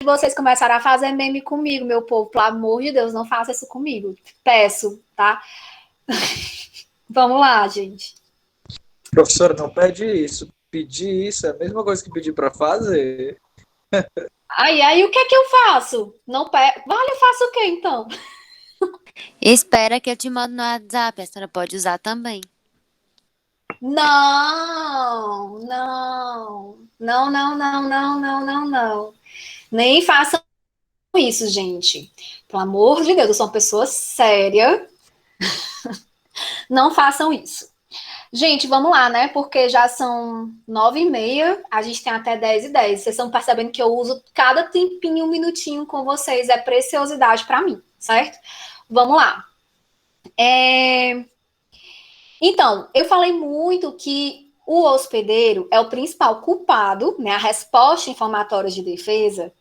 vocês começaram a fazer meme comigo, meu povo, pelo amor de Deus, não faça isso comigo. Peço, tá? Vamos lá, gente. Professora, não pede isso. Pedir isso é a mesma coisa que pedir para fazer. Aí o que é que eu faço? Não pe... Vale, eu faço o quê, então? Espera que eu te mando no WhatsApp. A senhora pode usar também. Não, não, não, não, não, não, não, não, não. Nem façam isso, gente. Pelo amor de Deus, eu sou uma pessoa séria. Não façam isso. Gente, vamos lá, né? Porque já são 9h30, a gente tem até 10h10. Vocês estão percebendo que eu uso cada tempinho, um minutinho com vocês. É preciosidade para mim, certo? Vamos lá. Então, eu falei muito que o hospedeiro é o principal culpado, né? A resposta inflamatória de defesa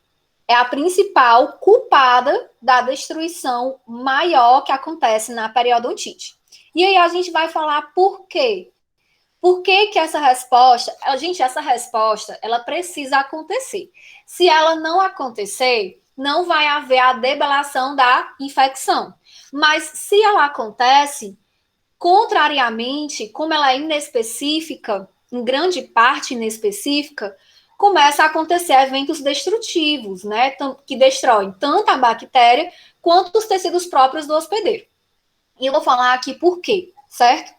é a principal culpada da destruição maior que acontece na periodontite. E aí a gente vai falar por quê. Por que que essa resposta... Gente, essa resposta, ela precisa acontecer. Se ela não acontecer, não vai haver a debelação da infecção. Mas se ela acontece, contrariamente, como ela é inespecífica, em grande parte inespecífica, começa a acontecer eventos destrutivos, né? Que destroem tanto a bactéria quanto os tecidos próprios do hospedeiro. E eu vou falar aqui por quê, certo?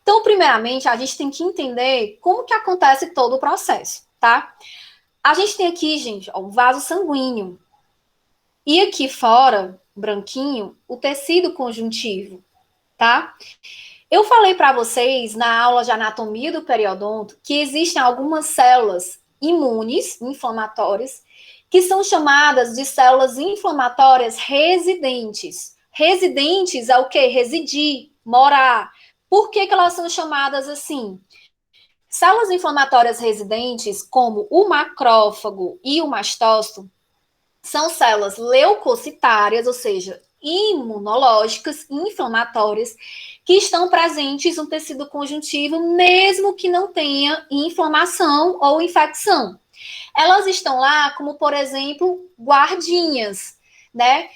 Então, primeiramente, a gente tem que entender como que acontece todo o processo, tá? A gente tem aqui, gente, ó, o vaso sanguíneo. E aqui fora, branquinho, o tecido conjuntivo, tá? Eu falei para vocês na aula de anatomia do periodonto que existem algumas células imunes, inflamatórias, que são chamadas de células inflamatórias residentes. Residentes é o quê? Residir, morar. Por que elas são chamadas assim? Células inflamatórias residentes, como o macrófago e o mastócito, são células leucocitárias, ou seja, imunológicas, inflamatórias, que estão presentes no tecido conjuntivo, mesmo que não tenha inflamação ou infecção. Elas estão lá como, por exemplo, guardinhas, né?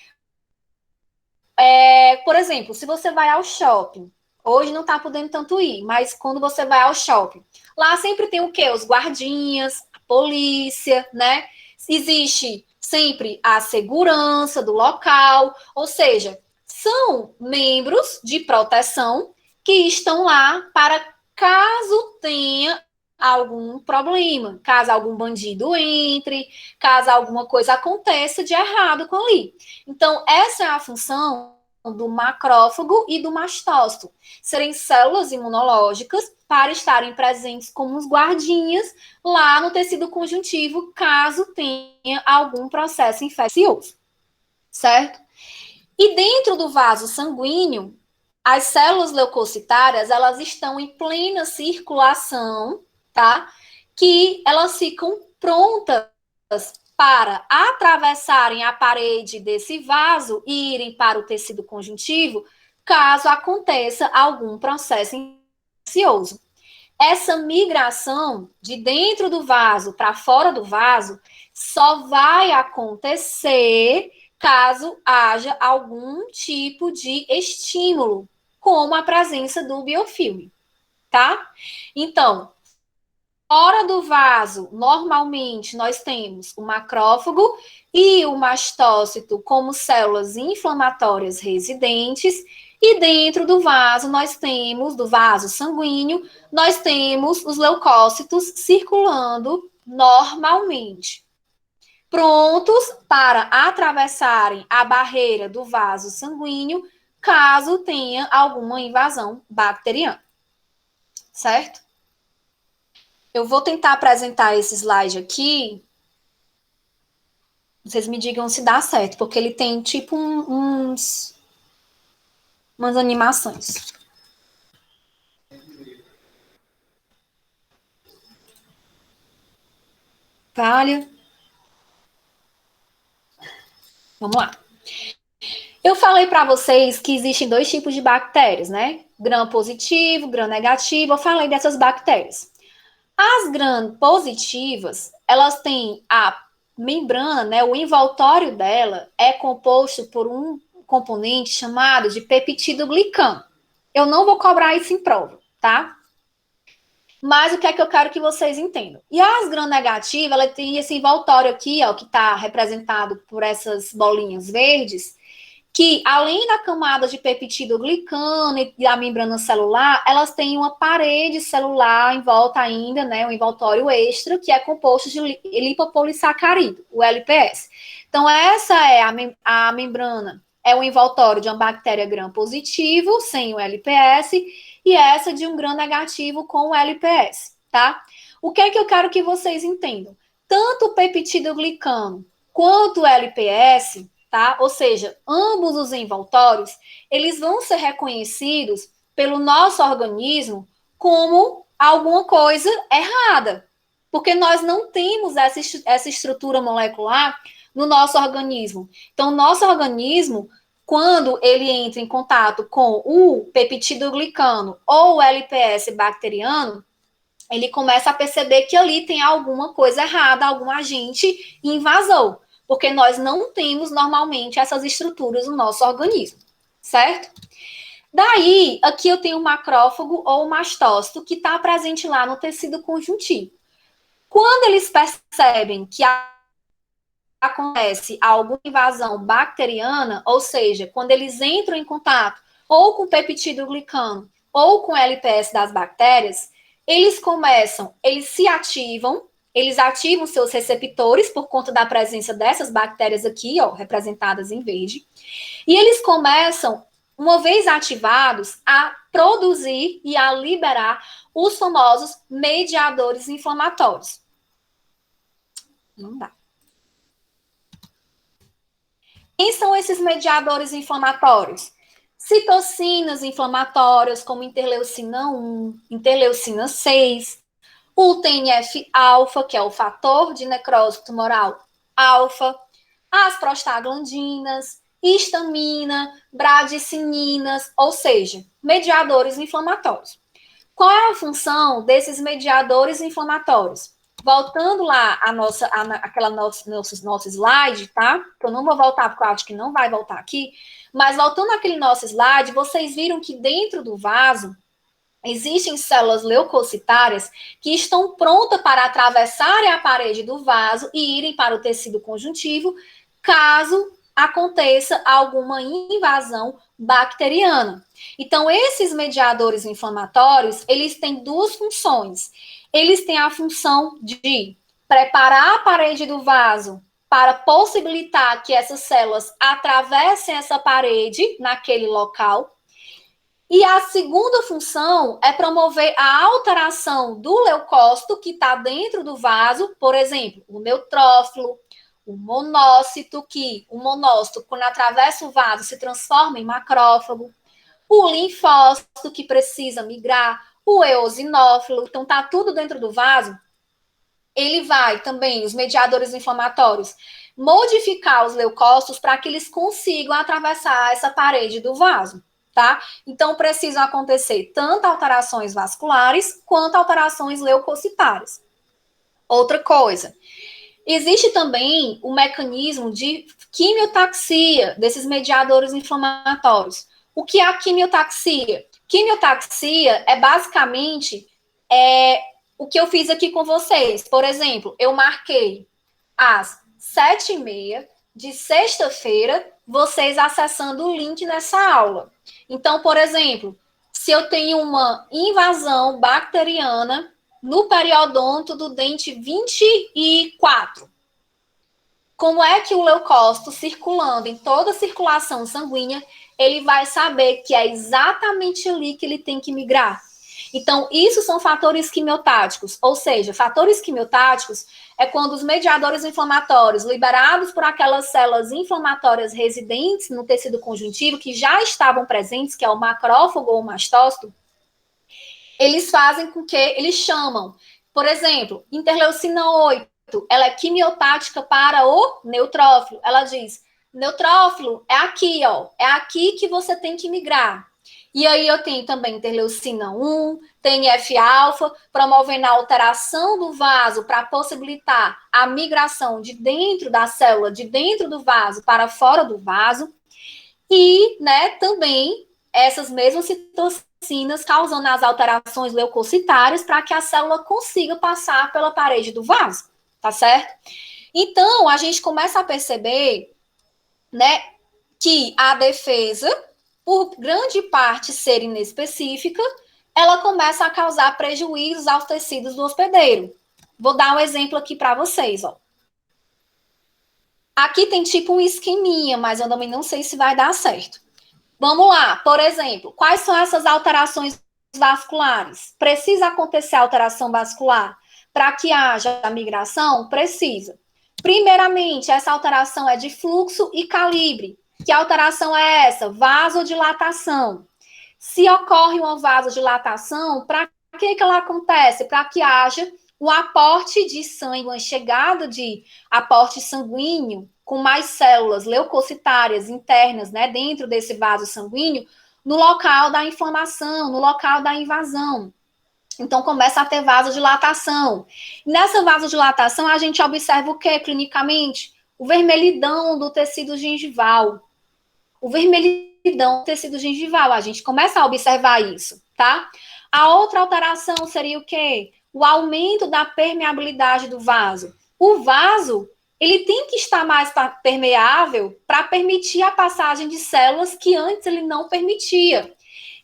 Por exemplo, se você vai ao shopping, hoje não está podendo tanto ir, mas quando você vai ao shopping, lá sempre tem o quê? Os guardinhas, a polícia, né? Existe sempre a segurança do local, ou seja, são membros de proteção que estão lá para caso tenha algum problema, caso algum bandido entre, caso alguma coisa aconteça de errado com ali. Então, essa é a função do macrófago e do mastócito, serem células imunológicas para estarem presentes como os guardinhas lá no tecido conjuntivo, caso tenha algum processo infeccioso, certo? E dentro do vaso sanguíneo, as células leucocitárias, elas estão em plena circulação, tá? Que elas ficam prontas para atravessarem a parede desse vaso e irem para o tecido conjuntivo, caso aconteça algum processo infeccioso. Essa migração de dentro do vaso para fora do vaso só vai acontecer caso haja algum tipo de estímulo, como a presença do biofilme, tá? Então, fora do vaso, normalmente nós temos o macrófago e o mastócito como células inflamatórias residentes, e dentro do vaso nós temos, do vaso sanguíneo, nós temos os leucócitos circulando normalmente, prontos para atravessarem a barreira do vaso sanguíneo, caso tenha alguma invasão bacteriana, certo? Eu vou tentar apresentar esse slide aqui. Vocês me digam se dá certo, porque ele tem tipo umas animações. Falha. Vamos lá. Eu falei para vocês que existem dois tipos de bactérias, né? Gram positivo, gram negativo. Eu falei dessas bactérias. As gram positivas, elas têm a membrana, né, o envoltório dela é composto por um componente chamado de peptidoglicano. Eu não vou cobrar isso em prova, tá? Mas o que é que eu quero que vocês entendam? E as gram-negativas, ela tem esse envoltório aqui, ó, que está representado por essas bolinhas verdes, que além da camada de peptidoglicano e da membrana celular, elas têm uma parede celular em volta ainda, né, um envoltório extra, que é composto de lipopolissacarídeo, o LPS. Então, essa é a membrana, é o envoltório de uma bactéria gram-positivo, sem o LPS, e essa de um gram-negativo com o LPS, tá? O que é que eu quero que vocês entendam? Tanto o peptidoglicano quanto o LPS, tá? Ou seja, ambos os envoltórios, eles vão ser reconhecidos pelo nosso organismo como alguma coisa errada, porque nós não temos essa estrutura molecular no nosso organismo. Então, nosso organismo, quando ele entra em contato com o peptidoglicano ou o LPS bacteriano, ele começa a perceber que ali tem alguma coisa errada, algum agente invasor, porque nós não temos normalmente essas estruturas no nosso organismo, certo? Daí, aqui eu tenho o macrófago ou o mastócito que está presente lá no tecido conjuntivo. Quando eles percebem que acontece alguma invasão bacteriana, ou seja, quando eles entram em contato ou com o peptidoglicano ou com o LPS das bactérias, eles se ativam, eles ativam seus receptores por conta da presença dessas bactérias aqui, ó, representadas em verde, e eles começam, uma vez ativados, a produzir e a liberar os famosos mediadores inflamatórios. Não dá. Quem são esses mediadores inflamatórios? Citocinas inflamatórias, como interleucina 1, interleucina 6, o TNF-alfa, que é o fator de necrose tumoral alfa, as prostaglandinas, histamina, bradicininas, ou seja, mediadores inflamatórios. Qual é a função desses mediadores inflamatórios? Voltando lá aquela nosso slide, tá? Que eu não vou voltar porque eu acho que não vai voltar aqui, mas voltando àquele nosso slide, vocês viram que dentro do vaso existem células leucocitárias que estão prontas para atravessarem a parede do vaso e irem para o tecido conjuntivo, caso aconteça alguma invasão bacteriana. Então, esses mediadores inflamatórios, eles têm duas funções. Eles têm a função de preparar a parede do vaso para possibilitar que essas células atravessem essa parede naquele local. E a segunda função é promover a alteração do leucócito que está dentro do vaso, por exemplo, o neutrófilo, o monócito, que o monócito, quando atravessa o vaso, se transforma em macrófago, o linfócito, que precisa migrar, o eosinófilo, então está tudo dentro do vaso. Ele vai também, os mediadores inflamatórios, modificar os leucócitos para que eles consigam atravessar essa parede do vaso, tá? Então, precisam acontecer tanto alterações vasculares quanto alterações leucocitárias. Outra coisa, existe também o mecanismo de quimiotaxia desses mediadores inflamatórios. O que é a quimiotaxia? Quimiotaxia é basicamente o que eu fiz aqui com vocês. Por exemplo, eu marquei às 7h30 de sexta-feira, vocês acessando o link nessa aula. Então, por exemplo, se eu tenho uma invasão bacteriana no periodonto do dente 24, como é que o leucócito, circulando em toda a circulação sanguínea, ele vai saber que é exatamente ali que ele tem que migrar? Então, isso são fatores quimiotáticos, ou seja, fatores quimiotáticos é quando os mediadores inflamatórios liberados por aquelas células inflamatórias residentes no tecido conjuntivo, que já estavam presentes, que é o macrófago ou o mastócito, eles fazem com que eles chamam, por exemplo, interleucina 8, ela é quimiotática para o neutrófilo. Ela diz, neutrófilo é aqui, ó, é aqui que você tem que migrar. E aí eu tenho também interleucina 1, TNF-alfa, promovendo a alteração do vaso para possibilitar a migração de dentro da célula, de dentro do vaso para fora do vaso. E, né, também essas mesmas citocinas causando as alterações leucocitárias para que a célula consiga passar pela parede do vaso, tá certo? Então, a gente começa a perceber, né, que a defesa, por grande parte ser inespecífica, ela começa a causar prejuízos aos tecidos do hospedeiro. Vou dar um exemplo aqui para vocês, ó. Aqui tem tipo um esqueminha, mas eu também não sei se vai dar certo. Vamos lá, por exemplo, quais são essas alterações vasculares? Precisa acontecer alteração vascular para que haja a migração? Precisa. Primeiramente, essa alteração é de fluxo e calibre. Que alteração é essa? Vasodilatação. Se ocorre uma vasodilatação, para que ela acontece? Para que haja o aporte de sangue, uma chegada de aporte sanguíneo com mais células leucocitárias internas, né, dentro desse vaso sanguíneo, no local da inflamação, no local da invasão. Então, começa a ter vasodilatação. Nessa vasodilatação, a gente observa o que clinicamente? O vermelhidão do tecido gengival. O vermelhidão do tecido gengival. A gente começa a observar isso, tá? A outra alteração seria o quê? O aumento da permeabilidade do vaso. O vaso, ele tem que estar mais permeável para permitir a passagem de células que antes ele não permitia.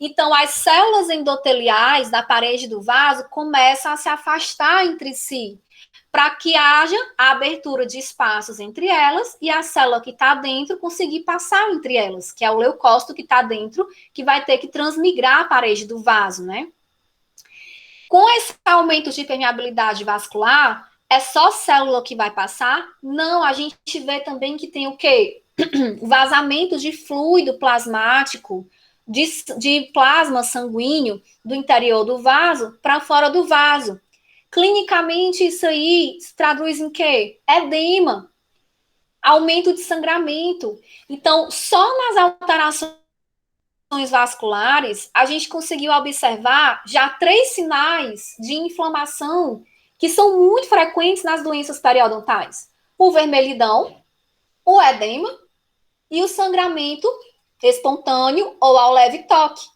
Então, as células endoteliais da parede do vaso começam a se afastar entre si, para que haja a abertura de espaços entre elas e a célula que está dentro conseguir passar entre elas, que é o leucócito que está dentro, que vai ter que transmigrar a parede do vaso, né? Com esse aumento de permeabilidade vascular, é só célula que vai passar? Não, a gente vê também que tem o quê? Vazamento de fluido plasmático, de plasma sanguíneo do interior do vaso para fora do vaso. Clinicamente, isso aí se traduz em quê? Edema, aumento de sangramento. Então, só nas alterações vasculares, a gente conseguiu observar já 3 sinais de inflamação que são muito frequentes nas doenças periodontais. O vermelhidão, o edema e o sangramento espontâneo ou ao leve toque.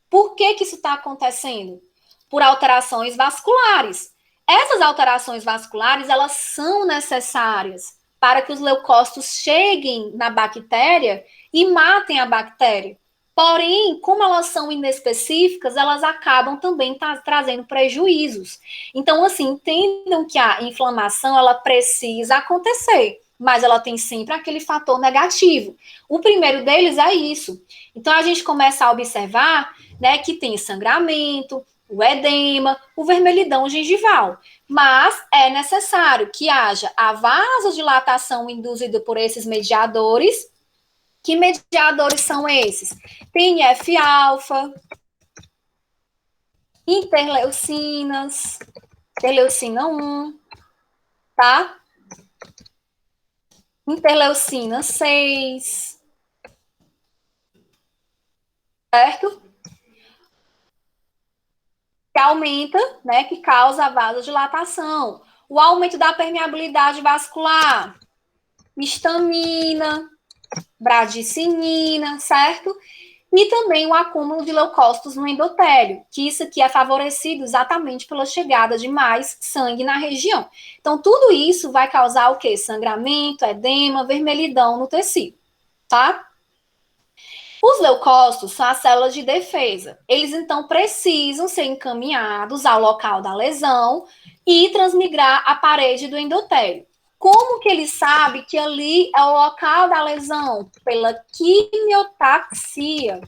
Por que isso está acontecendo? Por alterações vasculares. Essas alterações vasculares, elas são necessárias para que os leucócitos cheguem na bactéria e matem a bactéria. Porém, como elas são inespecíficas, elas acabam também trazendo prejuízos. Então, assim, entendam que a inflamação, ela precisa acontecer, mas ela tem sempre aquele fator negativo. O primeiro deles é isso. Então, a gente começa a observar, né, que tem sangramento, o edema, o vermelhidão gengival. Mas é necessário que haja a vasodilatação induzida por esses mediadores. Que mediadores são esses? TNF-alfa, interleucinas, interleucina 1, tá? Interleucina 6, certo? Que aumenta, né, que causa a vasodilatação. O aumento da permeabilidade vascular, histamina, bradicinina, certo? E também o acúmulo de leucócitos no endotélio, que isso aqui é favorecido exatamente pela chegada de mais sangue na região. Então, tudo isso vai causar o quê? Sangramento, edema, vermelhidão no tecido, tá? Os leucócitos são as células de defesa. Eles, então, precisam ser encaminhados ao local da lesão e transmigrar a parede do endotélio. Como que ele sabe que ali é o local da lesão? Pela quimiotaxia,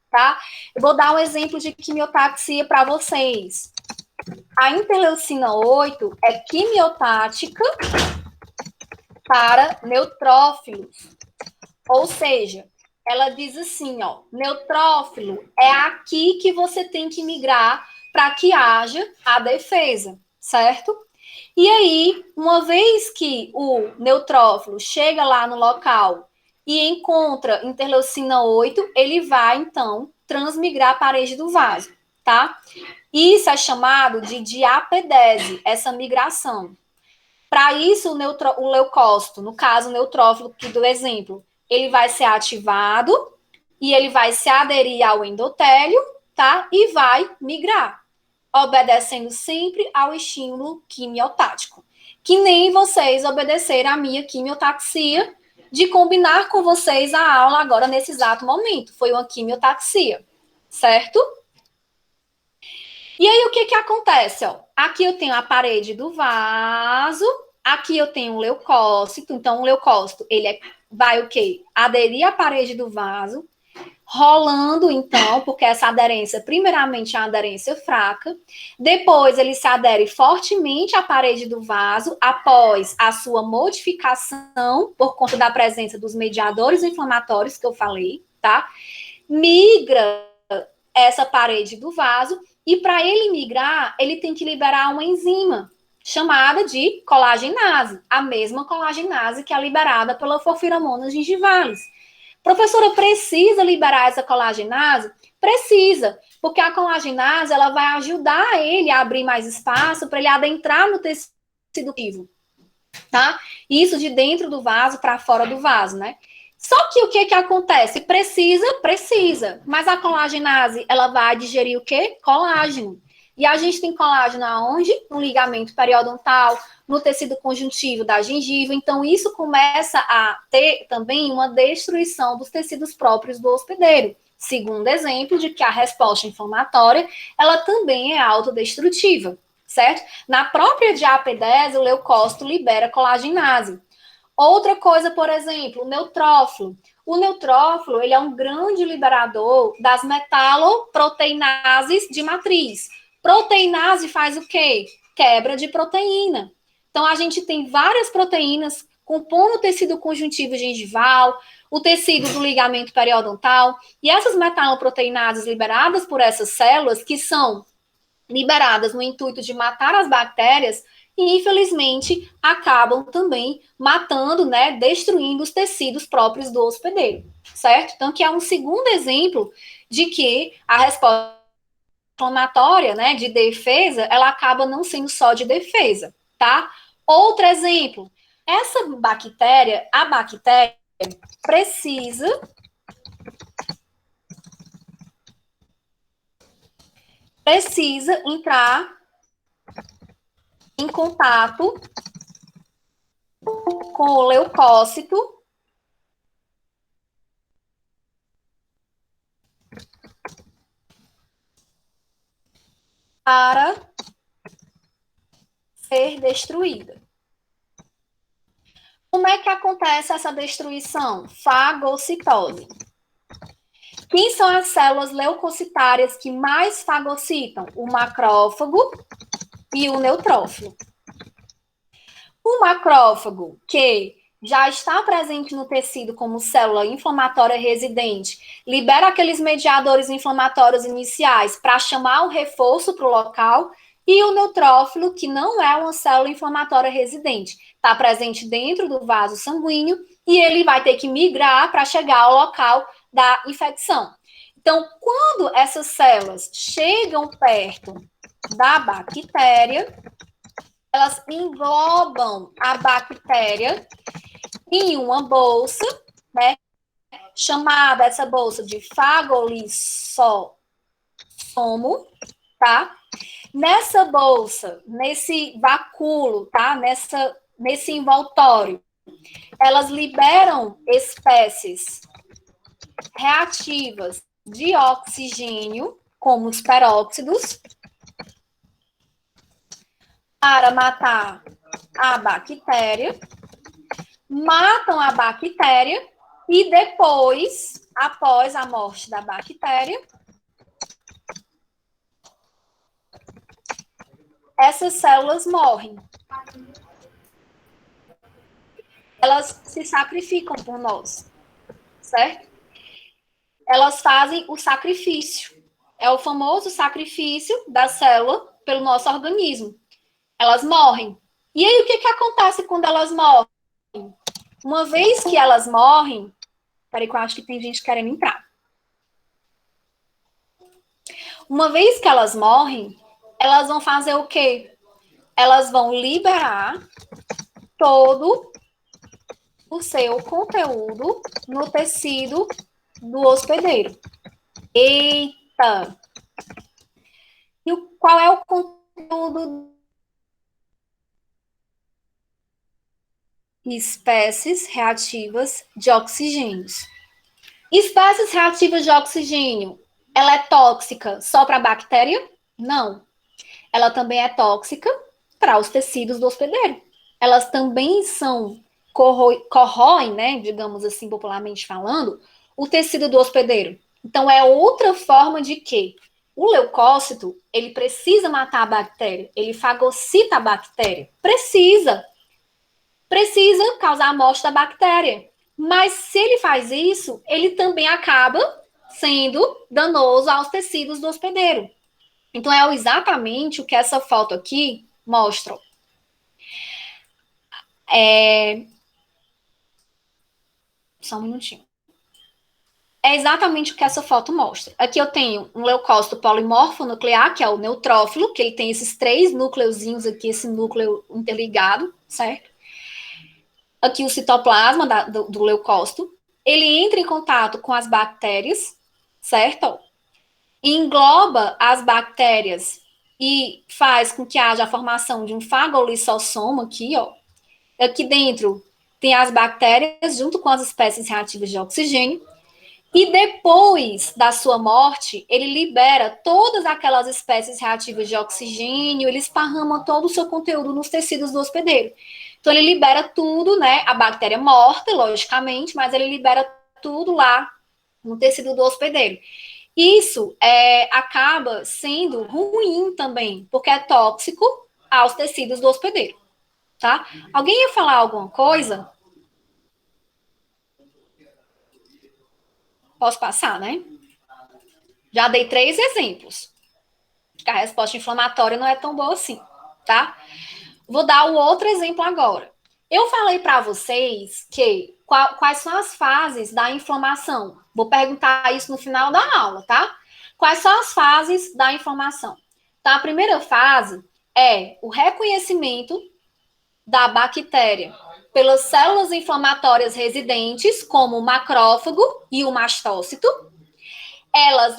tá? Eu vou dar um exemplo de quimiotaxia para vocês. A interleucina 8 é quimiotática para neutrófilos. Ou seja, ela diz assim, ó, neutrófilo é aqui que você tem que migrar para que haja a defesa, certo? E aí, uma vez que o neutrófilo chega lá no local e encontra interleucina 8, ele vai, então, transmigrar a parede do vaso, tá? Isso é chamado de diapedese, essa migração. Para isso, o leucócito, no caso, o neutrófilo, que do exemplo, ele vai ser ativado e ele vai se aderir ao endotélio, tá? E vai migrar, obedecendo sempre ao estímulo quimiotático. Que nem vocês obedeceram à minha quimiotaxia de combinar com vocês a aula agora nesse exato momento. Foi uma quimiotaxia, certo? E aí, o que que acontece? Ó? Aqui eu tenho a parede do vaso, aqui eu tenho um leucócito. Então, o leucócito, ele vai o quê? Aderir à parede do vaso, rolando, então, porque essa aderência, primeiramente, é uma aderência fraca. Depois, ele se adere fortemente à parede do vaso, após a sua modificação, por conta da presença dos mediadores inflamatórios que eu falei, tá? Migra essa parede do vaso, e para ele migrar, ele tem que liberar uma enzima chamada de colagenase, a mesma colagenase que é liberada pela porfiromonas gingivalis. Professora, precisa liberar essa colagenase? Precisa, porque a colagenase ela vai ajudar ele a abrir mais espaço para ele adentrar no tecido vivo, tá? Isso de dentro do vaso para fora do vaso, né? Só que o que acontece? Precisa. Mas a colagenase, ela vai digerir o quê? Colágeno. E a gente tem colágeno aonde? No ligamento periodontal, no tecido conjuntivo da gengiva. Então, isso começa a ter também uma destruição dos tecidos próprios do hospedeiro. Segundo exemplo de que a resposta inflamatória, ela também é autodestrutiva, certo? Na própria diapedese, o leucócito libera colagenase. Outra coisa, por exemplo, o neutrófilo. O neutrófilo, ele é um grande liberador das metaloproteinases de matriz. Proteinase faz o quê? Quebra de proteína. Então, a gente tem várias proteínas compondo o tecido conjuntivo gengival, o tecido do ligamento periodontal, e essas metaloproteinases liberadas por essas células, que são liberadas no intuito de matar as bactérias, e infelizmente acabam também matando, né, destruindo os tecidos próprios do hospedeiro, certo? Então, que é um segundo exemplo de que a resposta inflamatória, né, de defesa, ela acaba não sendo só de defesa, tá? Outro exemplo, essa bactéria, a bactéria precisa entrar em contato com o leucócito para ser destruída. Como é que acontece essa destruição? Fagocitose. Quem são as células leucocitárias que mais fagocitam? O macrófago e o neutrófilo. O macrófago, que já está presente no tecido como célula inflamatória residente, libera aqueles mediadores inflamatórios iniciais para chamar o reforço para o local, e o neutrófilo, que não é uma célula inflamatória residente, está presente dentro do vaso sanguíneo e ele vai ter que migrar para chegar ao local da infecção. Então, quando essas células chegam perto da bactéria, elas englobam a bactéria em uma bolsa, né, chamada essa bolsa de fagolissosomo, tá? Nessa bolsa, nesse bacúlo, tá? Nesse envoltório, elas liberam espécies reativas de oxigênio, como os peróxidos, para matar a bactéria, matam a bactéria e depois, após a morte da bactéria, essas células morrem. Elas se sacrificam por nós, certo? Elas fazem o sacrifício. É o famoso sacrifício da célula pelo nosso organismo. Elas morrem. E aí, o que acontece quando elas morrem? Uma vez que elas morrem... Peraí que eu acho que tem gente querendo entrar. Uma vez que elas morrem, elas vão fazer o quê? Elas vão liberar todo o seu conteúdo no tecido do hospedeiro. Eita! E qual é o conteúdo? Espécies reativas de oxigênios. Espécies reativas de oxigênio, ela é tóxica só para a bactéria? Não. Ela também é tóxica para os tecidos do hospedeiro. Elas também corroem, né, digamos assim, popularmente falando, o tecido do hospedeiro. Então, é outra forma de que o leucócito, ele precisa matar a bactéria, ele fagocita a bactéria. Precisa causar a morte da bactéria. Mas se ele faz isso, ele também acaba sendo danoso aos tecidos do hospedeiro. Então, é exatamente o que essa foto aqui mostra. Só um minutinho. É exatamente o que essa foto mostra. Aqui eu tenho um leucócito polimorfo nuclear, que é o neutrófilo, que ele tem esses 3 núcleozinhos aqui, esse núcleo interligado, certo? Aqui o citoplasma do leucócito. Ele entra em contato com as bactérias, certo? Engloba as bactérias e faz com que haja a formação de um fagolissossomo aqui, ó. Aqui dentro tem as bactérias junto com as espécies reativas de oxigênio. E depois da sua morte, ele libera todas aquelas espécies reativas de oxigênio, ele esparrama todo o seu conteúdo nos tecidos do hospedeiro. Então, ele libera tudo, né? A bactéria morta, logicamente, mas ele libera tudo lá no tecido do hospedeiro. Isso acaba sendo ruim também, porque é tóxico aos tecidos do hospedeiro, tá? Alguém ia falar alguma coisa? Posso passar, né? Já dei 3 exemplos. A resposta inflamatória não é tão boa assim, tá? Vou dar o outro exemplo agora. Eu falei para vocês que quais são as fases da inflamação. Vou perguntar isso no final da aula, tá? Quais são as fases da inflamação? Então, a primeira fase é o reconhecimento da bactéria pelas células inflamatórias residentes, como o macrófago e o mastócito. Elas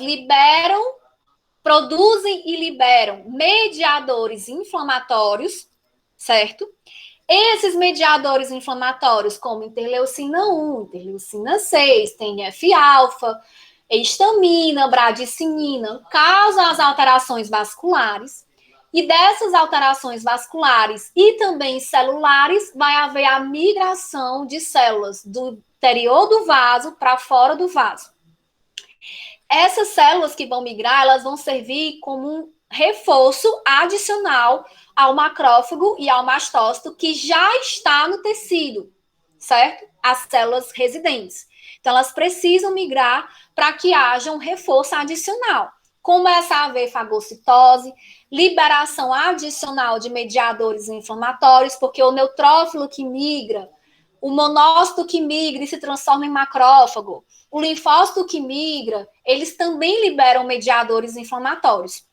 produzem e liberam mediadores inflamatórios, certo? Esses mediadores inflamatórios, como interleucina 1, interleucina 6, TNF-alfa, histamina, bradicinina, causam as alterações vasculares. E dessas alterações vasculares e também celulares, vai haver a migração de células do interior do vaso para fora do vaso. Essas células que vão migrar, elas vão servir como um reforço adicional ao macrófago e ao mastócito que já está no tecido, certo? As células residentes. Então, elas precisam migrar para que haja um reforço adicional. Começa a haver fagocitose, liberação adicional de mediadores inflamatórios, porque o neutrófilo que migra, o monócito que migra e se transforma em macrófago, o linfócito que migra, eles também liberam mediadores inflamatórios.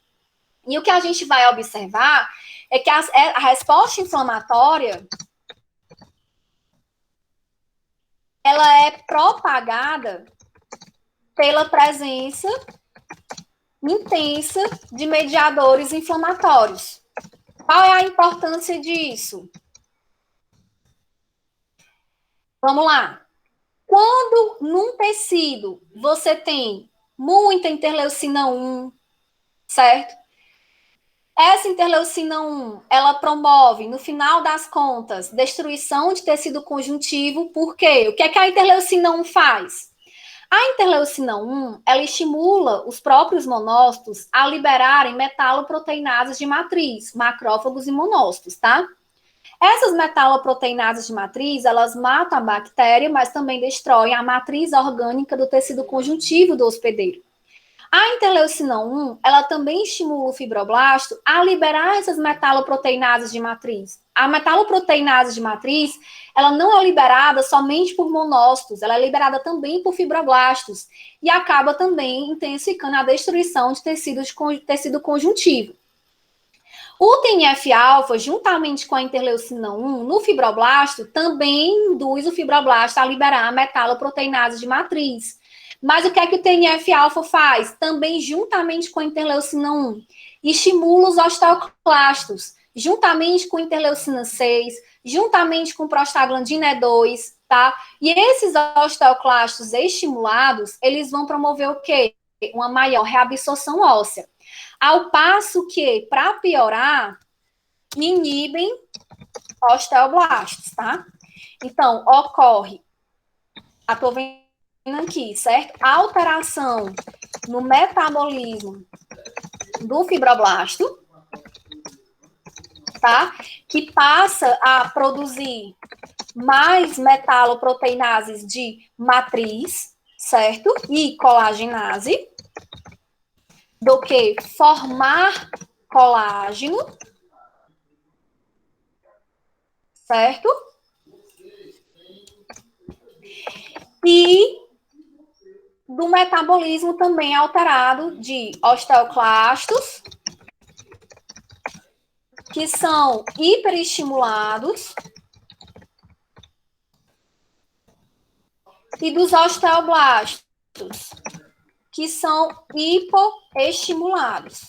E o que a gente vai observar é que a resposta inflamatória ela é propagada pela presença intensa de mediadores inflamatórios. Qual é a importância disso? Vamos lá. Quando num tecido você tem muita interleucina 1, certo? Essa interleucina 1, ela promove, no final das contas, destruição de tecido conjuntivo. Por quê? O que é que a interleucina 1 faz? A interleucina 1, ela estimula os próprios monócitos a liberarem metaloproteinases de matriz, macrófagos e monócitos, tá? Essas metaloproteinases de matriz, elas matam a bactéria, mas também destroem a matriz orgânica do tecido conjuntivo do hospedeiro. A interleucina 1, ela também estimula o fibroblasto a liberar essas metaloproteinases de matriz. a metaloproteinase de matriz, ela não é liberada somente por monócitos, ela é liberada também por fibroblastos e acaba também intensificando a destruição de tecido conjuntivo. O TNF-alfa, juntamente com a interleucina 1, no fibroblasto, também induz o fibroblasto a liberar a metaloproteinase de matriz. Mas o que é que o TNF-alfa faz? Também, juntamente com a interleucina 1, estimula os osteoclastos, juntamente com a interleucina 6, juntamente com prostaglandina E2, tá? E esses osteoclastos estimulados, eles vão promover o quê? Uma maior reabsorção óssea. Ao passo que, para piorar, inibem osteoblastos, tá? Então, ocorre, tô vendo aqui, certo? Alteração no metabolismo do fibroblasto, tá? Que passa a produzir mais metaloproteinases de matriz, certo? E colagenase, do que formar colágeno, certo? E do metabolismo também alterado de osteoclastos, que são hiperestimulados, e dos osteoblastos, que são hipoestimulados.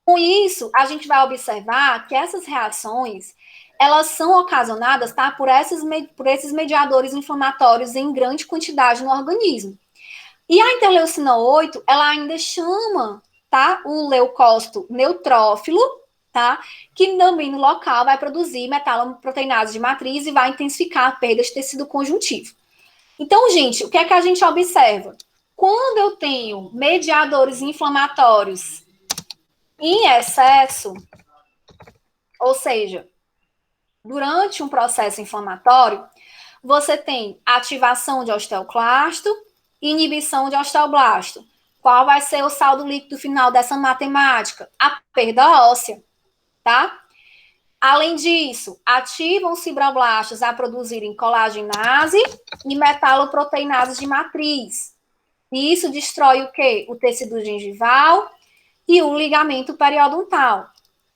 Com isso, a gente vai observar que essas reações, elas são ocasionadas, tá, por esses mediadores inflamatórios em grande quantidade no organismo. E a interleucina 8, ela ainda chama, tá, o leucócito neutrófilo, tá, que também no local vai produzir metaloproteinase de matriz e vai intensificar a perda de tecido conjuntivo. Então, gente, o que é que a gente observa? Quando eu tenho mediadores inflamatórios em excesso, ou seja, durante um processo inflamatório, você tem ativação de osteoclasto e inibição de osteoblasto. Qual vai ser o saldo líquido final dessa matemática? A perda óssea, tá? Além disso, ativam os fibroblastos a produzirem colagenase e metaloproteinases de matriz. E isso destrói o quê? O tecido gengival e o ligamento periodontal,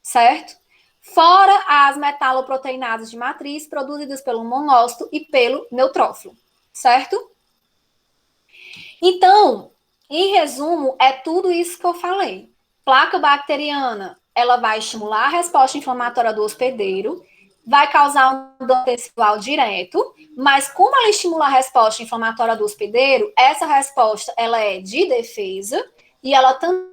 certo? Fora as metaloproteinases de matriz produzidas pelo monócito e pelo neutrófilo, certo? Então, em resumo, é tudo isso que eu falei. Placa bacteriana, ela vai estimular a resposta inflamatória do hospedeiro, vai causar um dano tecidual direto, mas como ela estimula a resposta inflamatória do hospedeiro, essa resposta ela é de defesa e ela também,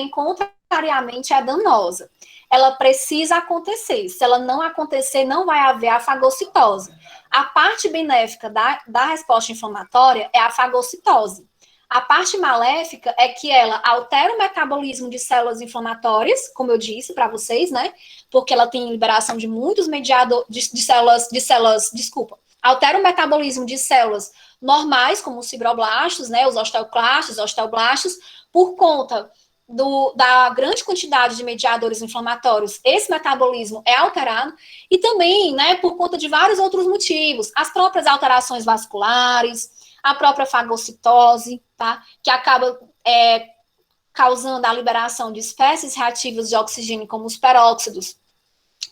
contrariamente, é danosa. Ela precisa acontecer. Se ela não acontecer, não vai haver a fagocitose. A parte benéfica da resposta inflamatória é a fagocitose. A parte maléfica é que ela altera o metabolismo de células inflamatórias, como eu disse para vocês, né? Porque ela tem liberação de muitos mediadores altera o metabolismo de células normais, como os fibroblastos, né? Os osteoblastos, por conta da grande quantidade de mediadores inflamatórios, esse metabolismo é alterado, e também, né, por conta de vários outros motivos, as próprias alterações vasculares, a própria fagocitose, tá, que acaba causando a liberação de espécies reativas de oxigênio, como os peróxidos,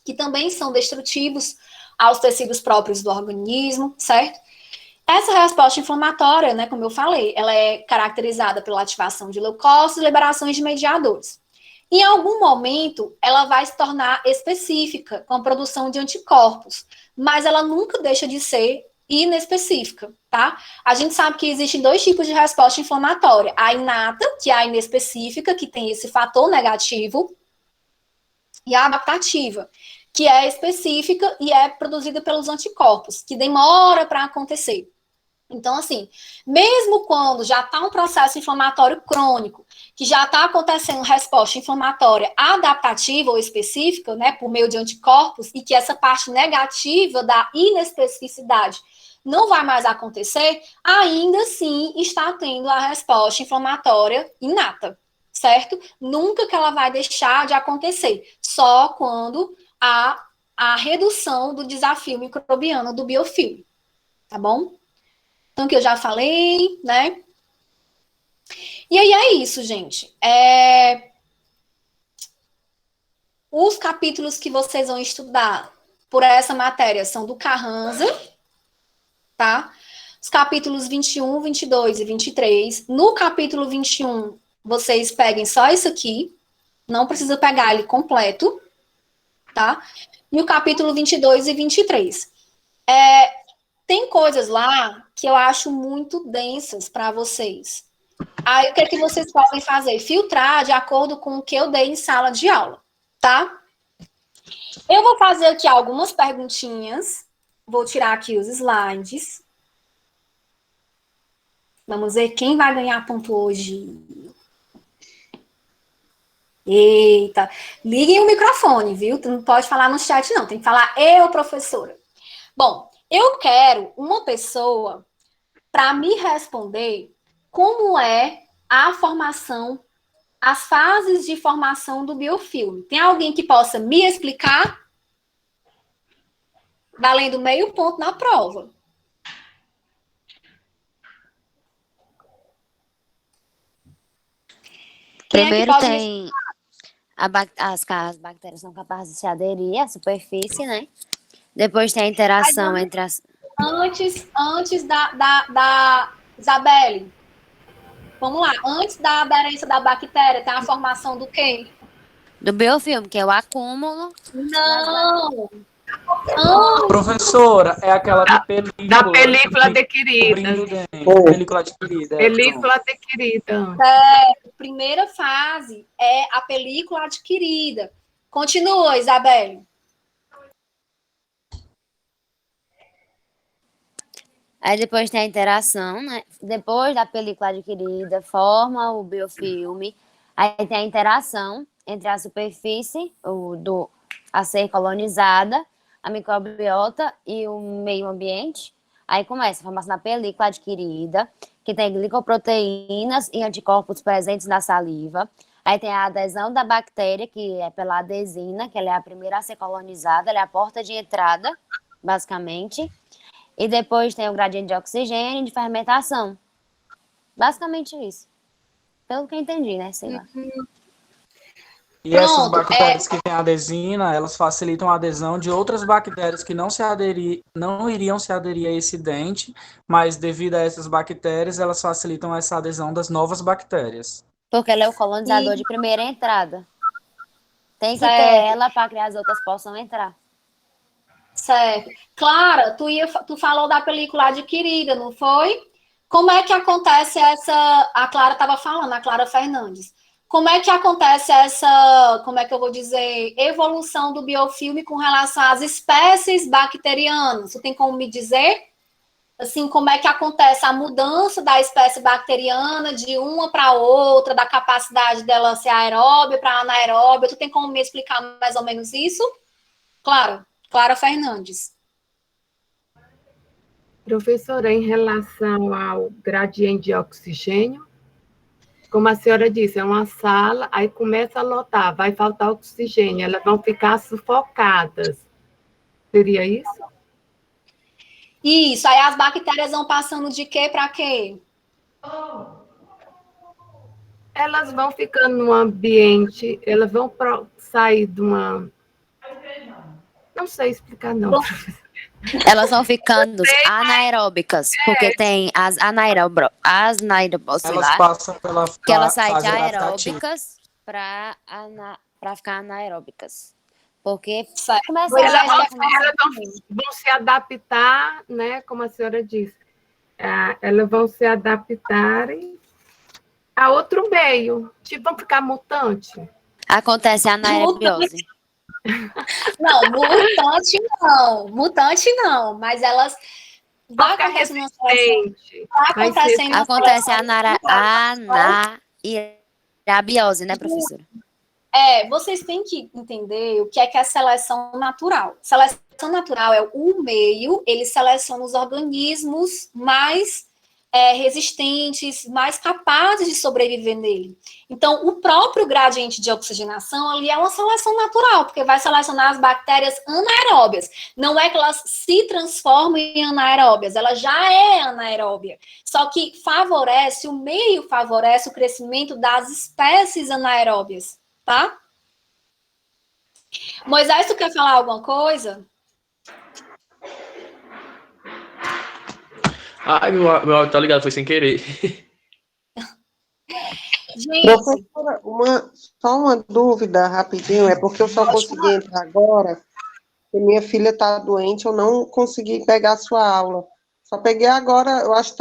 que também são destrutivos aos tecidos próprios do organismo, certo? Essa resposta inflamatória, né, como eu falei, ela é caracterizada pela ativação de leucócitos e liberações de mediadores. Em algum momento, ela vai se tornar específica, com a produção de anticorpos, mas ela nunca deixa de ser inespecífica, tá? A gente sabe que existem dois tipos de resposta inflamatória. A inata, que é a inespecífica, que tem esse fator negativo, e a adaptativa, que é específica e é produzida pelos anticorpos, que demora para acontecer. Então, assim, mesmo quando já está um processo inflamatório crônico, que já está acontecendo resposta inflamatória adaptativa ou específica, né, por meio de anticorpos, e que essa parte negativa da inespecificidade não vai mais acontecer, ainda assim está tendo a resposta inflamatória inata, certo? Nunca que ela vai deixar de acontecer, só quando a redução do desafio microbiano do biofilme, tá bom? Então, que eu já falei, né? E aí é isso, gente. Os capítulos que vocês vão estudar por essa matéria são do Carranza, tá? Os capítulos 21, 22 e 23. No capítulo 21, vocês peguem só isso aqui. Não precisa pegar ele completo, tá? E o capítulo 22 e 23. Tem coisas lá que eu acho muito densas para vocês. Aí, o que é que vocês podem fazer? Filtrar de acordo com o que eu dei em sala de aula, tá? Eu vou fazer aqui algumas perguntinhas. Vou tirar aqui os slides. Vamos ver quem vai ganhar ponto hoje. Eita, liguem o microfone, viu? Tu não pode falar no chat, não. Tem que falar eu, professora. Bom, eu quero uma pessoa para me responder como é a formação, as fases de formação do biofilme. Tem alguém que possa me explicar? Valendo meio ponto na prova. Primeiro tem as bactérias são capazes de se aderir à superfície, né? Depois tem a interação entre as... Antes da Isabelle, vamos lá. Antes da aderência da bactéria, tem a formação do quê? Do biofilme, que é o acúmulo. Não! Professora, é aquela de película. Da película adquirida. Película adquirida. Película adquirida. A primeira fase é a película adquirida. Continua, Isabelle. Aí depois tem a interação, né? Depois da película adquirida, forma o biofilme. Aí tem a interação entre a superfície a ser colonizada, a microbiota e o meio ambiente. Aí começa a formação da película adquirida, que tem glicoproteínas e anticorpos presentes na saliva. Aí tem a adesão da bactéria, que é pela adesina, que ela é a primeira a ser colonizada, ela é a porta de entrada, basicamente. E depois tem o gradiente de oxigênio e de fermentação. Basicamente isso. Pelo que eu entendi, né? Sei lá. E essas bactérias que têm adesina, elas facilitam a adesão de outras bactérias que não iriam se aderir a esse dente, mas devido a essas bactérias, elas facilitam essa adesão das novas bactérias. Porque ela é o colonizador de primeira entrada. Tem que ter ela para que as outras possam entrar. Certo. Clara, tu falou da película adquirida, não foi? Como é que acontece a Clara estava falando, a Clara Fernandes. Como é que acontece como é que eu vou dizer, evolução do biofilme com relação às espécies bacterianas? Tu tem como me dizer? Assim, como é que acontece a mudança da espécie bacteriana de uma para outra, da capacidade dela ser aeróbia para anaeróbia? Tu tem como me explicar mais ou menos isso? Clara Fernandes. Professora, em relação ao gradiente de oxigênio, como a senhora disse, é uma sala, aí começa a lotar, vai faltar oxigênio, elas vão ficar sufocadas. Seria isso? Isso, aí as bactérias vão passando de quê para quê? Elas vão ficando no ambiente, elas vão sair de uma... Não sei explicar, não. Elas vão ficando anaeróbicas, porque tem as anaeróbicas, Elas passam pela que elas saem de fase aeróbicas para ficar anaeróbicas. Porque elas vão se adaptar, né, como a senhora disse, elas vão se adaptarem a outro meio, tipo, vão ficar mutante. Acontece a anaerobiose. Não, mutante não, mas elas vai acontecendo acontece a anaerobiose, né, professora? Vocês têm que entender o que é a seleção natural. Seleção natural é o meio, ele seleciona os organismos mais resistentes, mais capazes de sobreviver nele. Então, o próprio gradiente de oxigenação ali é uma seleção natural, porque vai selecionar as bactérias anaeróbias. Não é que elas se transformam em anaeróbias, ela já é anaeróbia. Só que o meio favorece o crescimento das espécies anaeróbias, tá? Moisés, tu quer falar alguma coisa? Meu áudio tá ligado, foi sem querer. Gente, Professora, só uma dúvida rapidinho, é porque eu só consegui entrar agora, porque minha filha está doente, eu não consegui pegar a sua aula. Só peguei agora, eu acho,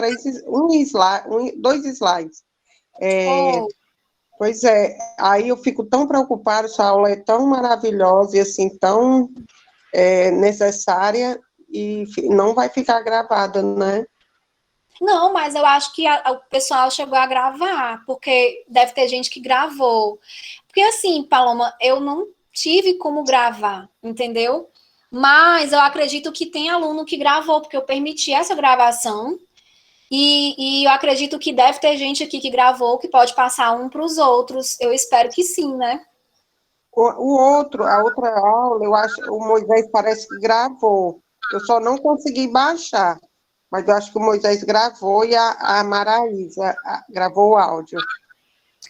dois slides. Pois é, aí eu fico tão preocupada, sua aula é tão maravilhosa e assim, tão necessária, e não vai ficar gravada, né? não, mas eu acho que o pessoal chegou a gravar, porque deve ter gente que gravou. Porque assim, Paloma, eu não tive como gravar, entendeu? Mas eu acredito que tem aluno que gravou, porque eu permiti essa gravação, e eu acredito que deve ter gente aqui que gravou, que pode passar um para os outros. Eu espero que sim, né? A outra aula, eu acho, o Moisés parece que gravou. Eu só não consegui baixar, mas eu acho que o Moisés gravou e a Maraísa gravou o áudio.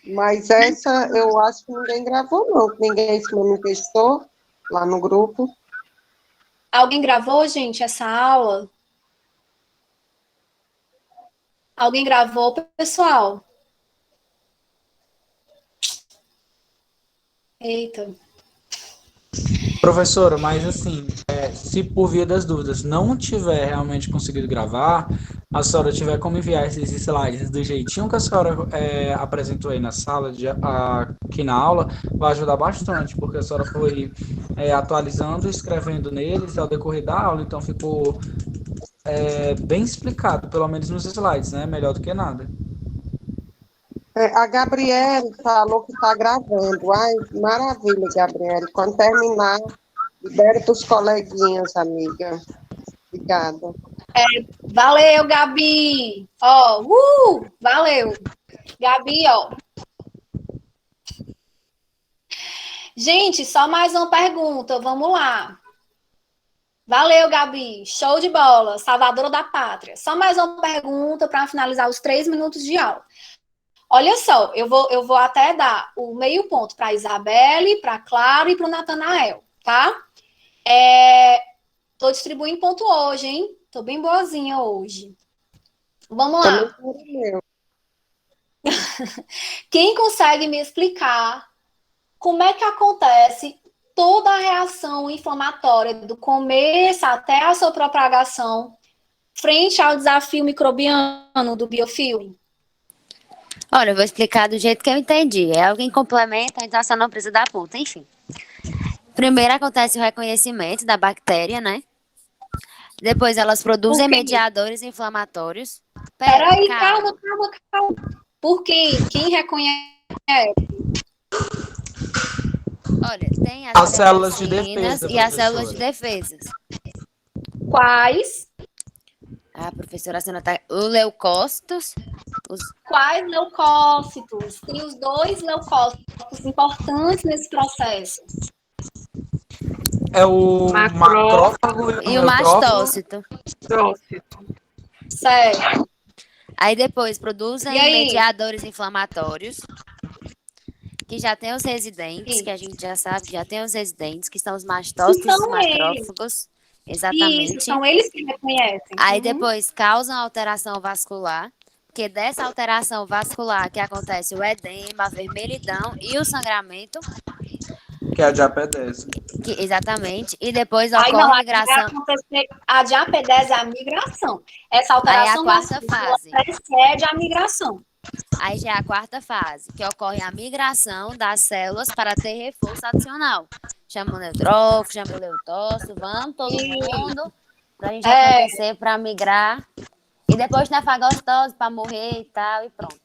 Mas essa, eu acho que ninguém gravou, não. Ninguém se manifestou lá no grupo. Alguém gravou, gente, essa aula? Alguém gravou, pessoal? Eita. Professora, mas assim, se por via das dúvidas não tiver realmente conseguido gravar, a senhora tiver como enviar esses slides do jeitinho que a senhora apresentou aí na sala, aqui na aula, vai ajudar bastante, porque a senhora foi atualizando e escrevendo neles ao decorrer da aula, então ficou bem explicado, pelo menos nos slides, né? Melhor do que nada. A Gabriele falou que está gravando. Ai, maravilha, Gabriele. Quando terminar, libera para os coleguinhas, amiga. Obrigada. Valeu, Gabi. Valeu. Gabi, ó. Gente, só mais uma pergunta. Vamos lá. Valeu, Gabi. Show de bola. Salvadora da pátria. Só mais uma pergunta para finalizar os 3 minutos de aula. Olha só, eu vou até dar o meio ponto para a Isabelle, para a Clara e para o Natanael, tá? Tô distribuindo ponto hoje, hein? Tô bem boazinha hoje. Vamos lá. Quem consegue me explicar como é que acontece toda a reação inflamatória do começo até a sua propagação frente ao desafio microbiano do biofilme? Olha, eu vou explicar do jeito que eu entendi. Alguém complementa, então você não precisa dar ponto, enfim. Primeiro acontece o reconhecimento da bactéria, né? Depois elas produzem mediadores inflamatórios. Peraí, calma. Por quê? Quem reconhece? Olha, tem as células de defesa e as células de defesa. Quais? A professora Sena tá... Os leucócitos. Quais leucócitos? Tem os 2 leucócitos importantes nesse processo. É o macrófago e o mastócito. Certo. Aí depois produzem mediadores inflamatórios, que já tem os residentes, que a gente já sabe, já tem os residentes, que são os mastócitos e os macrófagos. Exatamente. Isso, são eles que reconhecem. Aí depois causam alteração vascular, porque dessa alteração vascular que acontece o edema, a vermelhidão e o sangramento. Que é a diapedese. Exatamente. E depois ocorre a migração. A diapedese é a migração. Essa alteração vascular precede a migração. Aí já é a 4ª fase, que ocorre a migração das células para ter reforço adicional. Chama o neutrófilo, chama o leutócito, vamos todo mundo, para a gente acontecer, para migrar. E depois na fagocitose, para morrer e tal, e pronto.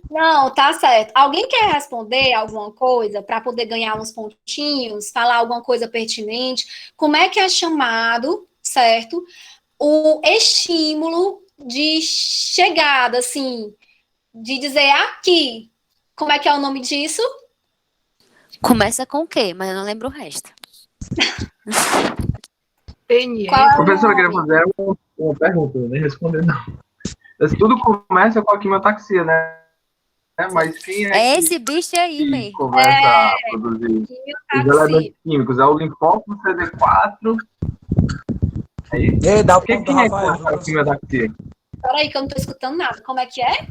Não, tá certo. Alguém quer responder alguma coisa para poder ganhar uns pontinhos, falar alguma coisa pertinente? Como é que é chamado, certo? O estímulo de chegada, assim, de dizer aqui. Como é que é o nome disso? Começa com o quê? Mas eu não lembro o resto. TNE. Qual é o Professor, eu queria nome? fazer uma pergunta, nem responder não. Mas tudo começa com a quimiotaxia, né? Mas quem é É que esse bicho aí mesmo. começa a produzir os Quimiotaxia. elementos químicos? É o linfósforo CD4? É isso? Ei, dá o Quem, ponto do quem é que Rafael, começa a professor. quimiotaxia? Peraí, que eu não tô escutando nada. Como é que é?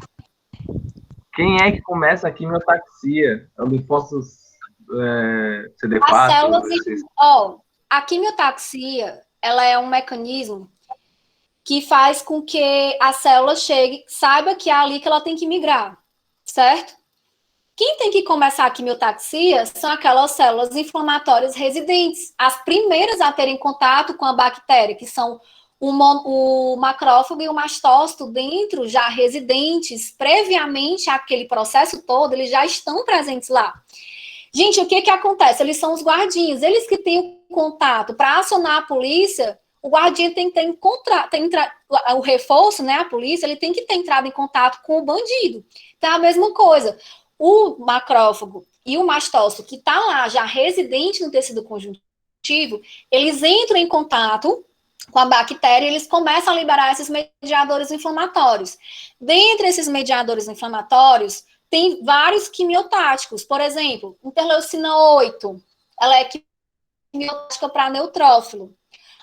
Quem é que começa a quimiotaxia? É o linfósforo As CD4? células. Ó, a quimiotaxia, ela é um mecanismo que faz com que a célula chegue, saiba que é ali que ela tem que migrar, certo? Quem tem que começar a quimiotaxia são aquelas células inflamatórias residentes, as primeiras a terem contato com a bactéria, que são o macrófago e o mastócito dentro, já residentes, previamente àquele processo todo, eles já estão presentes lá. Gente, o que que acontece? Eles são os guardinhas, eles que têm o contato para acionar a polícia. O guardinha tem que o reforço, né? A polícia, ele tem que ter entrado em contato com o bandido. Então, é a mesma coisa. O macrófago e o mastócito, que está lá já residente no tecido conjuntivo, eles entram em contato com a bactéria e eles começam a liberar esses mediadores inflamatórios. Dentre esses mediadores inflamatórios, tem vários quimiotáticos. Por exemplo, interleucina 8, ela é quimiotática para neutrófilo.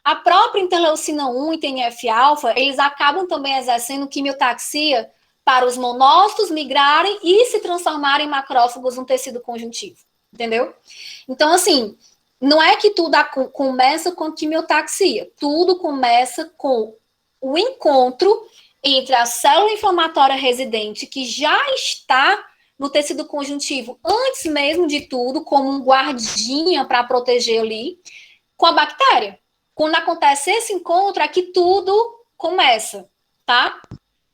A própria interleucina 1 e TNF-alfa, eles acabam também exercendo quimiotaxia para os monócitos migrarem e se transformarem em macrófagos no tecido conjuntivo. Entendeu? Então, assim, não é que tudo começa com quimiotaxia. Tudo começa com o encontro entre a célula inflamatória residente, que já está no tecido conjuntivo antes mesmo de tudo, como um guardinha para proteger ali, com a bactéria. Quando acontece esse encontro, é que tudo começa, tá?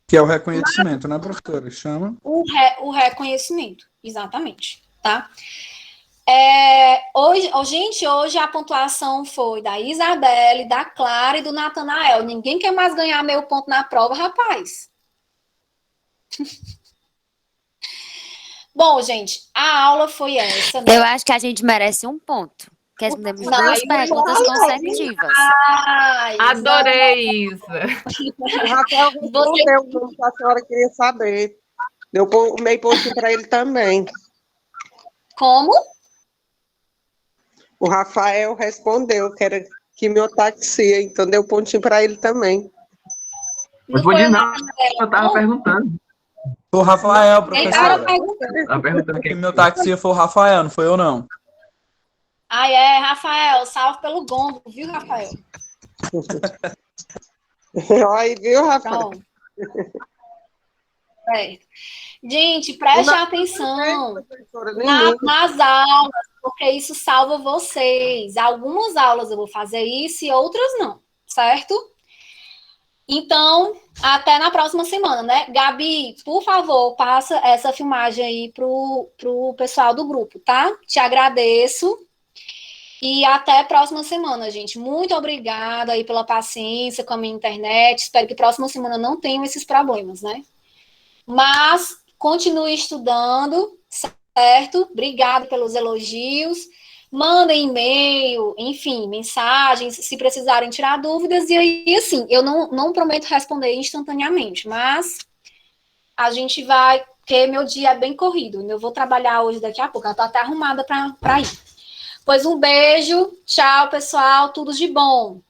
Que é o reconhecimento, né, professora? Chama. O reconhecimento, exatamente, tá? Hoje a pontuação foi da Isabelle, da Clara e do Natanael. Ninguém quer mais ganhar meio ponto na prova, rapaz. Bom, gente, a aula foi essa, né? Eu acho que a gente merece um ponto. Porque respondemos Não, duas aí perguntas não. consecutivas. Ai, Adorei isso. O Rafael Você- respondeu o nome que a senhora queria saber. Deu meio pontinho para ele também. Como? O Rafael respondeu que era quimiotaxia, então deu pontinho para ele também. Não foi respondi o não, Natanael, eu tava não? perguntando. Foi o Rafael, Quem tava professora. perguntando? Tava perguntando quem. Quimiotaxia foi o Rafael, não foi eu, não. Ah, é, Rafael, salve pelo gongo, viu, Rafael? Aí, viu, Rafael? Pronto. Gente, preste atenção Professora, nem nas aulas, porque isso salva vocês. Algumas aulas eu vou fazer isso e outras não, certo? Então, até na próxima semana, né? Gabi, por favor, passa essa filmagem aí pro pessoal do grupo, tá? Te agradeço. E até a próxima semana, gente. Muito obrigada aí pela paciência com a minha internet. Espero que próxima semana não tenham esses problemas, né? Mas continue estudando, certo? Obrigada pelos elogios. Mandem e-mail, enfim, mensagens, se precisarem tirar dúvidas. E aí, assim, eu não prometo responder instantaneamente, mas a gente vai, porque meu dia é bem corrido. Eu vou trabalhar hoje daqui a pouco. Eu tô até arrumada para ir. Pois um beijo, tchau, pessoal, tudo de bom.